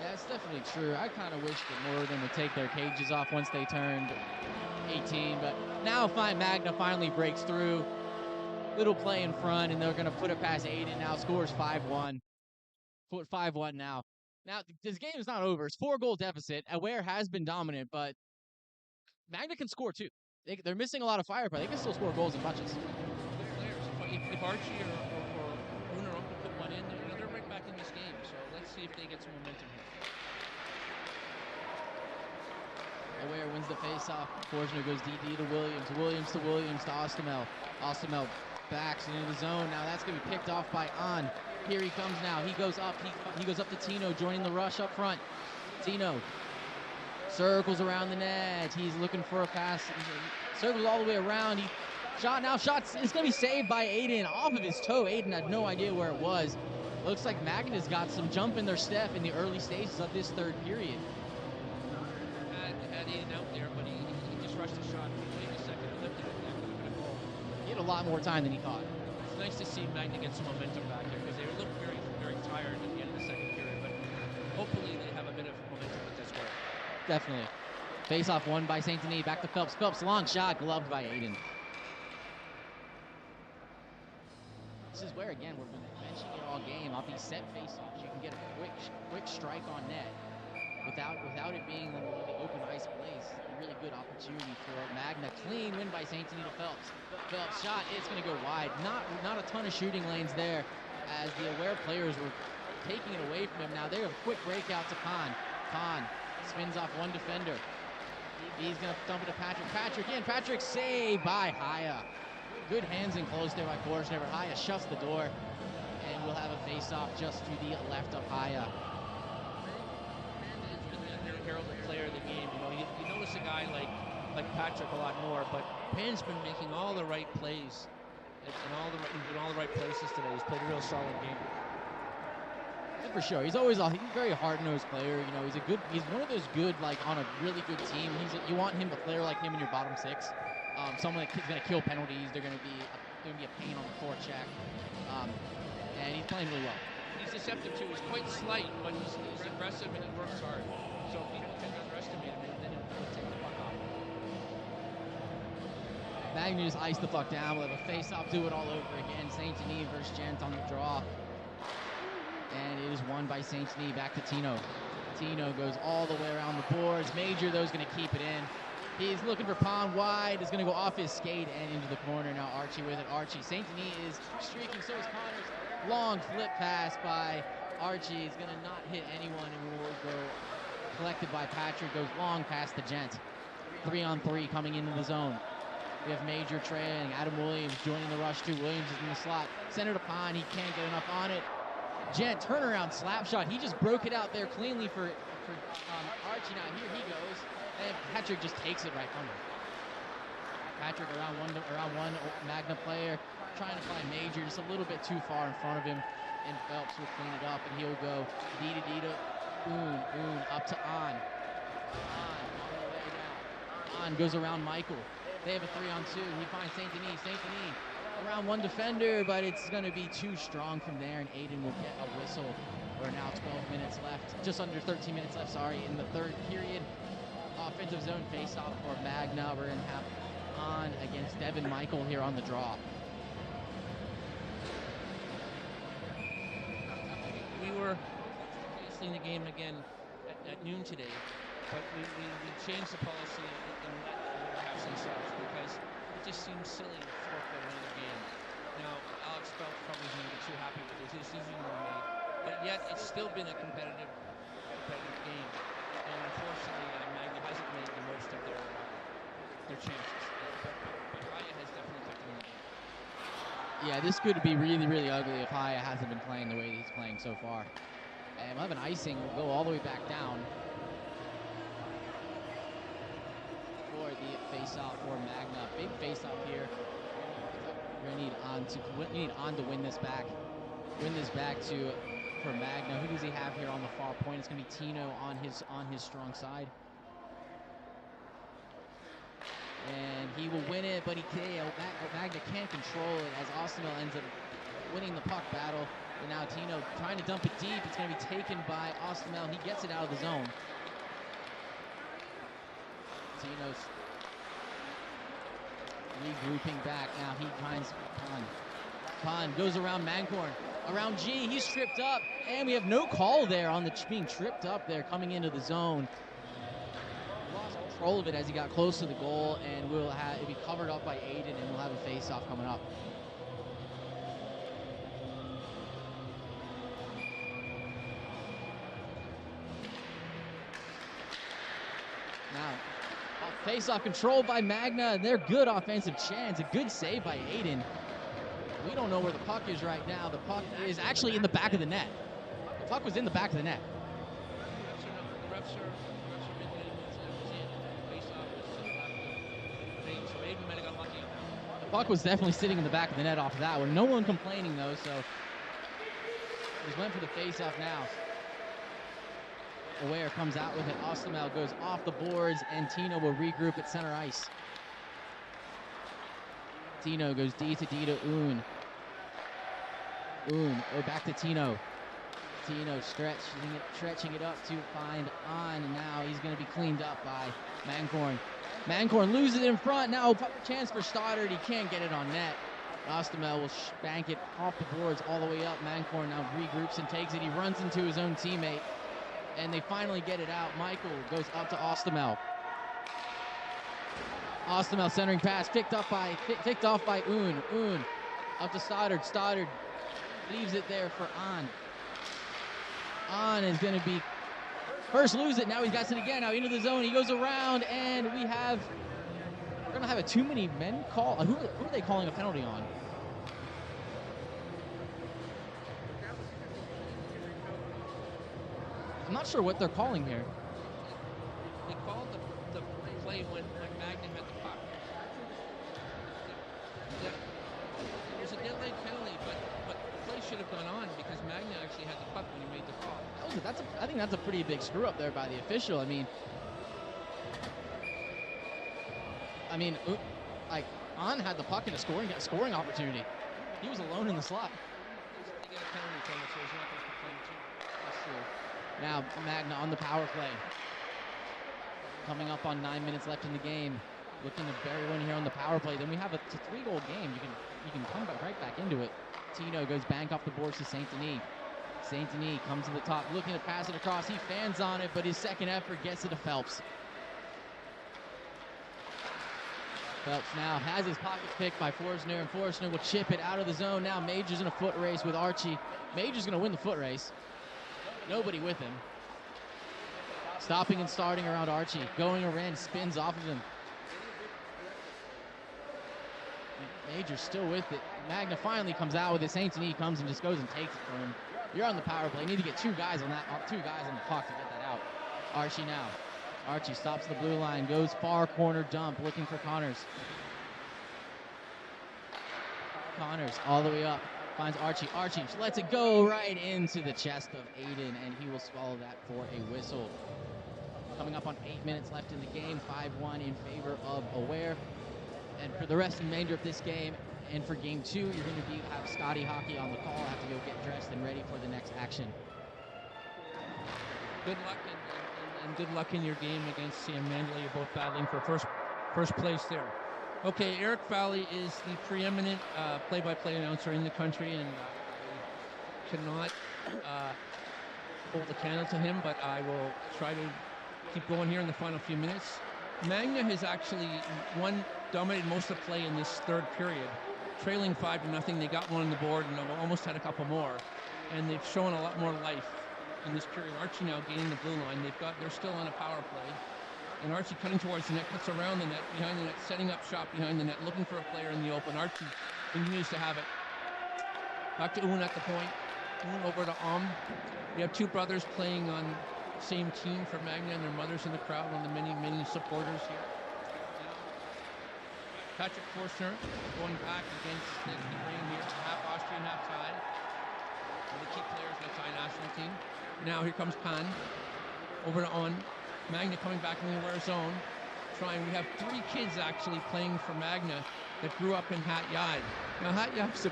Yeah, it's definitely true. I kind of wish that more of them would take their cages off once they turned 18, but now Magna finally breaks through. Little play in front, and they're going to put it past Aiden. Now scores 5-1. 5-1 now. Now, this game is not over. It's 4-goal deficit. Aware has been dominant, but Magna can score too. They're missing a lot of firepower. They can still score goals in bunches. If Archie or Una could put one in, they're right back in this game. So let's see if they get some momentum here. Aware wins the faceoff. Forsner goes DD to Williams. Williams to Ostamel. Ostamel backs into the zone. Now that's going to be picked off by An. Here he comes now. He goes up. He goes up to Tino, joining the rush up front. Tino circles around the net. He's looking for a pass. Circles all the way around. Shots. It's going to be saved by Aiden off of his toe. Aiden had no idea where it was. Looks like Magna's got some jump in their step in the early stages of this third period. Had Aiden out there, but he just rushed the shot. He waited a second and lifted it. That could have been a goal. He had a lot more time than he thought. It's nice to see Magna get some momentum back here because they looked very, very tired at the end of the second period, but hopefully they have a bit of momentum with this one. Definitely. Face-off won by St. Denis. Back to Phelps. Phelps, long shot, gloved by Aiden. This is where, again, we've been mentioning it all game. Off these set face-offs, you can get a quick strike on net without it being one of the open ice plays. A really good opportunity for Magna. Clean win by St. Denis to Phelps. Phelps shot, it's going to go wide. Not a ton of shooting lanes there as the Aware players were taking it away from him. Now they have a quick breakout to Khan. Khan spins off one defender. He's going to dump it to Patrick. Patrick saved by Haya. Good hands in close there by Forsner. Haya shuts the door. And will have a face-off just to the left of Haya. Has been the heralded player of the game. You know, you notice a guy like Patrick a lot more, but Pan's been making all the right plays and he's in all the right places today. He's played a real solid game. Yeah, for sure, he's very hard-nosed player. You know, he's one of those good, like, on a really good team. You want him, a player like him in your bottom six. Someone that's going to kill penalties. They're going to be a pain on the forecheck. And he's playing really well. He's deceptive too. He's quite slight, but he's aggressive and he works hard. So people can underestimate him and then he'll take the puck off. Magna just iced the puck down. We'll have a face-off, do it all over again. Saint Denis versus Gent on the draw. And it is won by Saint Denis. Back to Tino. Tino goes all the way around the boards. Major, though, is going to keep it in. He's looking for Pond wide. Is going to go off his skate and into the corner. Now Archie with it. Archie. Saint Denis is streaking. So is Connors. Long flip pass by Archie. Is going to not hit anyone and will go collected by Patrick. Goes long past the Gent. 3-on-3 coming into the zone. We have Major trailing. Adam Williams joining the rush too. Williams is in the slot. Center to Pond. He can't get enough on it. Gent turnaround slap shot. He just broke it out there cleanly for Archie. Now here he goes. And Patrick just takes it right from him. Patrick around one Magna player, trying to find Major, just a little bit too far in front of him. And Phelps will clean it up, and he'll go D to Oon, up to On. On the way down. On goes around Michael. They have a 3-on-2. He finds Saint Denis. Saint Denis around one defender, but it's going to be too strong from there, and Aiden will get a whistle. We're now 12 minutes left, just under 13 minutes left, in the third period. Offensive zone face-off for Magna. We're going to have On against Devin Michael here on the draw. We were seeing the game again at noon today, but we changed the policy and let have some subs because it just seems silly to forfeit another game. Now, Alex Phelps probably going to be too happy with his decision we made, but yet it's still been a competitive game. And unfortunately, Magna hasn't made the most of their chances. But Haya has definitely kept them in the game. Yeah, this could be really, really ugly if Haya hasn't been playing the way he's playing so far. And we'll have an icing. We'll go all the way back down for the face-off for Magna. Big face-off here. We're going to need On to win this back. Win this back for Magna. Who does he have here on the far point? It's going to be Tino on his strong side. And he will win it, but Magna can't control it as Ostermel ends up winning the puck battle. And now Tino trying to dump it deep. It's going to be taken by Ostermel. He gets it out of the zone. Tino's regrouping back. Now he finds Pond. Pond goes around Mancorn. Around G, he's tripped up. And we have no call there on being tripped up there coming into the zone. Lost control of it as he got close to the goal, and it'll be covered up by Aiden, and we'll have a face-off coming up. Now, face-off controlled by Magna, and their good offensive chance. A good save by Aiden. We don't know where the puck is right now. The puck is actually in the back of the net. The puck was in the back of the net. The refs are so Aiden might have got lucky on that. The puck was definitely sitting in the back of the net off of that one. No one complaining, though, so just went for the face-off now. Aware comes out with it. Ostermel goes off the boards, and Tino will regroup at center ice. Tino goes D to Oon. Back to Tino. Tino stretching it up to find On, and now he's going to be cleaned up by Mancorn. Mancorn loses it in front. Now chance for Stoddard. He can't get it on net. Ostermel will bank it off the boards all the way up. Mancorn now regroups and takes it. He runs into his own teammate, and they finally get it out. Michael goes up to Ostermel. Ostermel centering pass, picked off by Oon. Oon up to Stoddard. Stoddard leaves it there for On. On is going to be first lose it. Now he's got it again. Now into the zone. He goes around, and we're going to have a too many men call. Who are they calling a penalty on? I'm not sure what they're calling here. They called the play when Magna had the puck. It was a dead leg penalty, but the play should have gone on because Magna actually had the puck when he made the call. I think that's a pretty big screw up there by the official. I mean, like An had the puck in a scoring opportunity. He was alone in the slot. He got a penalty from it, so he's not going to complain too. That's true. Now Magna on the power play. Coming up on 9 minutes left in the game. Looking to bury one here on the power play. Then we have a 3-goal game. You can come right back into it. Tino goes bank off the boards to Saint Denis. Saint Denis comes to the top, looking to pass it across. He fans on it, but his second effort gets it to Phelps. Phelps now has his pockets picked by Forstner, and Forstner will chip it out of the zone. Now Major's in a foot race with Archie. Major's going to win the foot race. Nobody with him. Stopping and starting around Archie. Going around, spins off of him. Major's still with it. Magna finally comes out with it. Saint Denis comes and just goes and takes it from him. You're on the power play. You need to get two guys on the puck to get that out. Archie now. Archie stops the blue line, goes far corner dump, looking for Connors. Connors all the way up, finds Archie. Archie lets it go right into the chest of Aiden, and he will swallow that for a whistle. Coming up on 8 minutes left in the game, 5-1 in favor of Aware. And for the rest and remainder of this game, and for game 2, you're going to have Scotty Hockey on the call, have to go get dressed and ready for the next action. Good luck and good luck in your game against Siam. You're both battling for first place there. Okay, Eric Fowley is the preeminent play-by-play announcer in the country, and I cannot hold a candle to him, but I will try to keep going here in the final few minutes. Magna has actually dominated most of the play in this third period, trailing 5-0. They got one on the board and almost had a couple more, and they've shown a lot more life in this period. Archie now gaining the blue line. They're still on a power play, and Archie cutting towards the net, cuts around the net, behind the net, setting up shop behind the net, looking for a player in the open. Archie continues to have it. Back to Un at the point. Un over to We have two brothers playing on the same team for Magna, and their mothers in the crowd, one of the many supporters here. Patrick Forstner going back against the grain here, half Austrian, half Thai. One of the key players in the Thai national team. Now here comes Pan, over to On. Magna coming back in the aware zone. We have 3 kids actually playing for Magna that grew up in Hat Yai. Now Hat Yai is a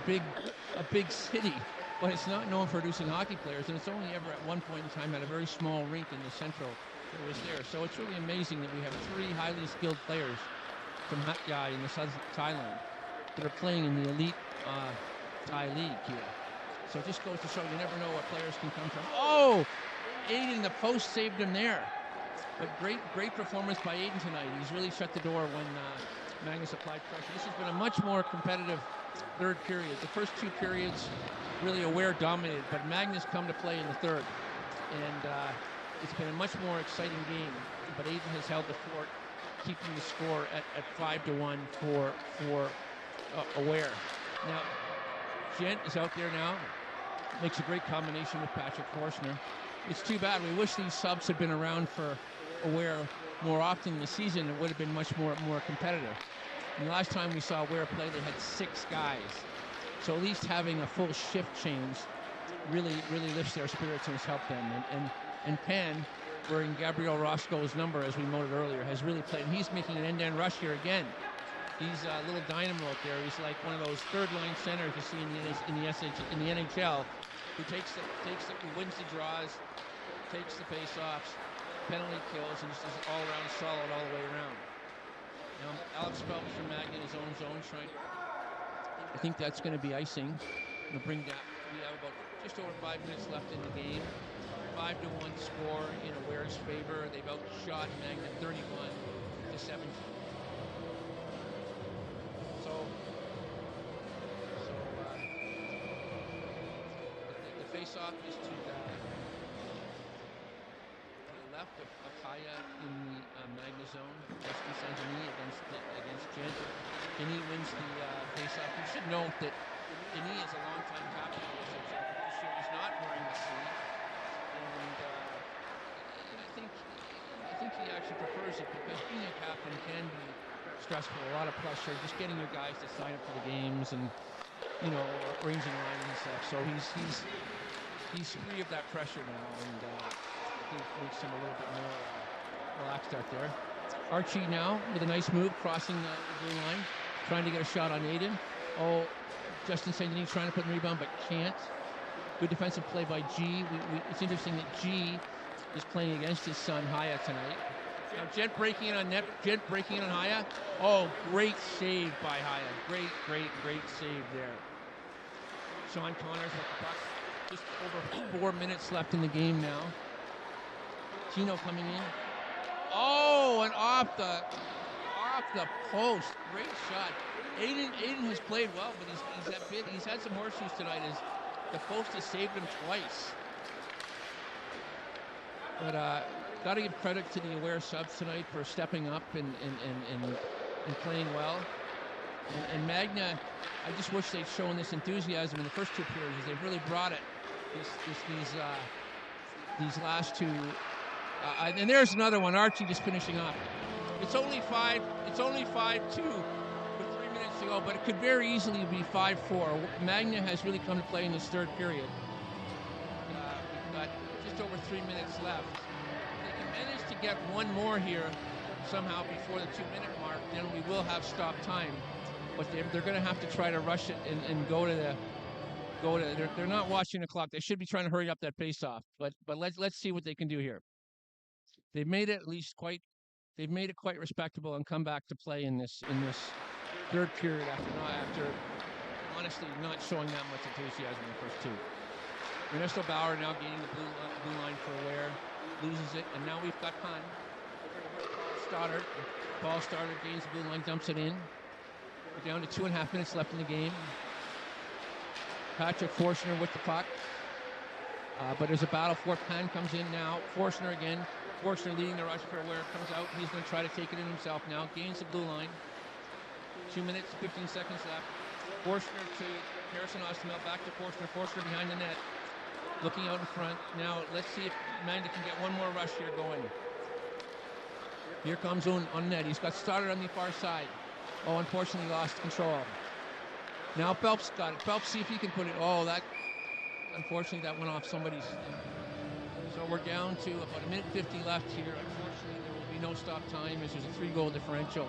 big city, but it's not known for producing hockey players, and it's only ever at one point in time had a very small rink in the central that was there. So it's really amazing that we have 3 highly skilled players from Hat Yai in the south of Thailand that are playing in the elite Thai league here. So it just goes to show you never know what players can come from. Oh, Aiden, the post saved him there. But great performance by Aiden tonight. He's really shut the door when Magnus applied pressure. This has been a much more competitive third period. The first 2 periods really Aware dominated, but Magnus come to play in the third. And it's been a much more exciting game. But Aiden has held the fort, keeping the score at 5-1 for Aware. Now, Gent is out there now. Makes a great combination with Patrick Forstner. It's too bad. We wish these subs had been around for Aware more often in the season. It would have been much more competitive. And the last time we saw Aware play, they had 6 guys. So at least having a full shift change really lifts their spirits and has helped them. And Pan, wearing Gabriel Roscoe's number, as we noted earlier, has really played. He's making an end-to-end rush here again. He's a little dynamo out there. He's like one of those third-line centers you see in the NHL, who wins the draws, takes the face-offs, penalty kills, and just is all-around solid all the way around. Now Alex Phelps from Magna in his own zone trying. I think that's going to be icing. We'll bring that. We have about just over 5 minutes left in the game. 5-1 score in Aware's favor. They've outshot Magna 31-17. The face-off is to the left of Kaya in the Magna zone. Justin Saint-Denis against Gent. Denis wins the face-off. You should note that Denis is a long-time captain of this year. He's not wearing the sleeve. And think he actually prefers it because being a captain can be stressful, a lot of pressure, just getting your guys to sign up for the games and, you know, arranging lines and stuff. So he's free of that pressure now, and I think it makes him a little bit more relaxed out there. Archie now with a nice move, crossing the blue line, trying to get a shot on Aiden. Oh, Justin St. Denis trying to put the rebound, but can't. Good defensive play by G. It's interesting that G is playing against his son, Haya, tonight. Now, Gent breaking in on net. Gent breaking in on Haya. Oh, great save by Haya. Great save there. Sean Connors with the puck. Just over 4 minutes left in the game now. Tino coming in. Oh, and off the post. Great shot. Aiden has played well, but he's had some horseshoes tonight. As the post has saved him twice. But got to give credit to the Aware subs tonight for stepping up and playing well. And Magna, I just wish they'd shown this enthusiasm in the first two periods. They've really brought it. These last two. And there's another one. Archie just finishing off. It's only 5-2 with 3 minutes to go, but it could very easily be 5-4. Magna has really come to play in this third period. We've got just over 3 minutes left. If they can manage to get one more here somehow before the 2-minute mark, then we will have stop time. But they're going to have to try to rush it and go to the. They're not watching the clock. They should be trying to hurry up that face-off. But let's see what they can do here. They've made it They've made it quite respectable and come back to play in this third period after honestly not showing that much enthusiasm in the first two. Ernesto Bauer now gaining the blue line for Aware, loses it, and now we've got Khan. Stoddard. Paul Stoddard gains the blue line, dumps it in. We're down to 2.5 minutes left in the game. Patrick Forstner with the puck. But there's a battle for Pan comes in now. Forstner again. Forstner leading the rush for Aware. Comes out. He's going to try to take it in himself now. Gains the blue line. 2 minutes, 15 seconds left. Forstner to Harrison Ostamel. Back to Forstner. Forstner behind the net. Looking out in front. Now let's see if Magna can get one more rush here going. Here comes on net. He's got started on the far side. Oh, unfortunately lost control. Now Phelps got it. Phelps, see if he can put it. Oh, unfortunately that went off somebody's. So we're down to about 1:50 left here. Unfortunately, there will be no stop time as there's a 3-goal differential.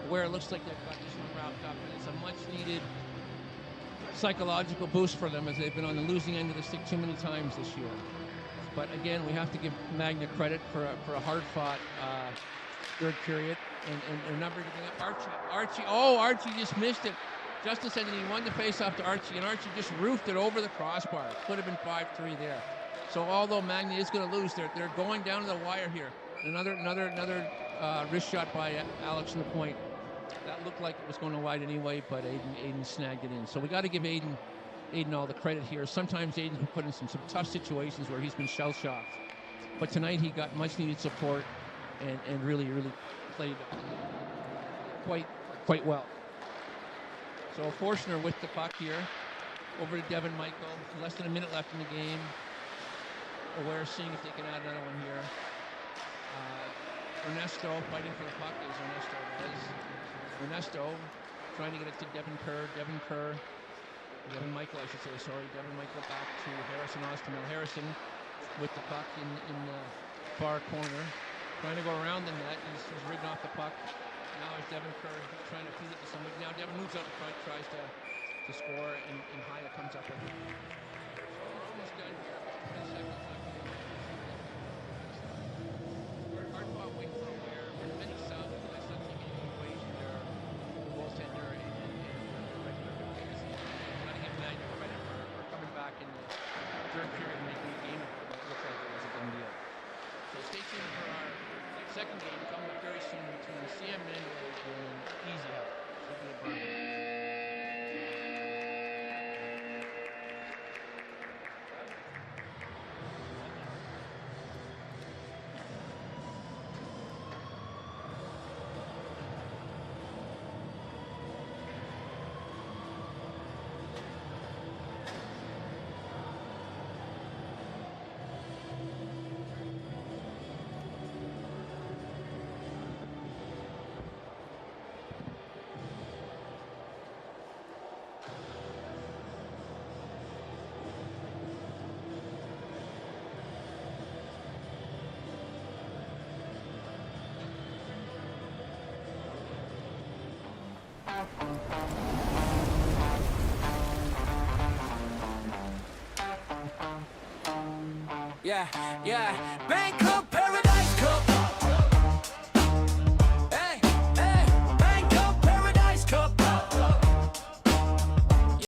Where it looks like they've got this one wrapped up, and it's a much-needed psychological boost for them as they've been on the losing end of the stick too many times this year. But again, we have to give Magna credit for a hard-fought third period, and their number giving up. Archie just missed it. Justin said that he won the face-off to Archie, and Archie just roofed it over the crossbar. Could have been 5-3 there. So although Magna is going to lose, they're going down to the wire here. Another wrist shot by Alex in the point. That looked like it was going to wide anyway, but Aiden snagged it in. So we got to give Aiden all the credit here. Sometimes Aiden's been put in some tough situations where he's been shell-shocked. But tonight he got much-needed support and really played quite well. So Forstner with the puck here. Over to Devin Michael. Less than a minute left in the game. Aware seeing if they can add another one here. Ernesto fighting for the puck as Ernesto was. Ernesto trying to get it to Devin Michael, I should say, sorry. Devin Michael back to Harrison Ostamel. Harrison with the puck in the far corner. Trying to go around the net. He's ridden off the puck. Now it's Devin Kerr trying to feed it to somebody. Now Devin moves out in front, tries to score, and Haya comes up with it. Almost done here. 10 seconds left. Hard fought win for Aware. Many subs, but that's not taking into equation their goaltender and regular capacity. Got to give Magna credit for coming back in the third period and making a game of it. It looked like it was a done deal. So stay tuned for our second game coming up very soon between Siam and Easy Help. Should be a burn. Yeah, yeah. Bangkok paradise.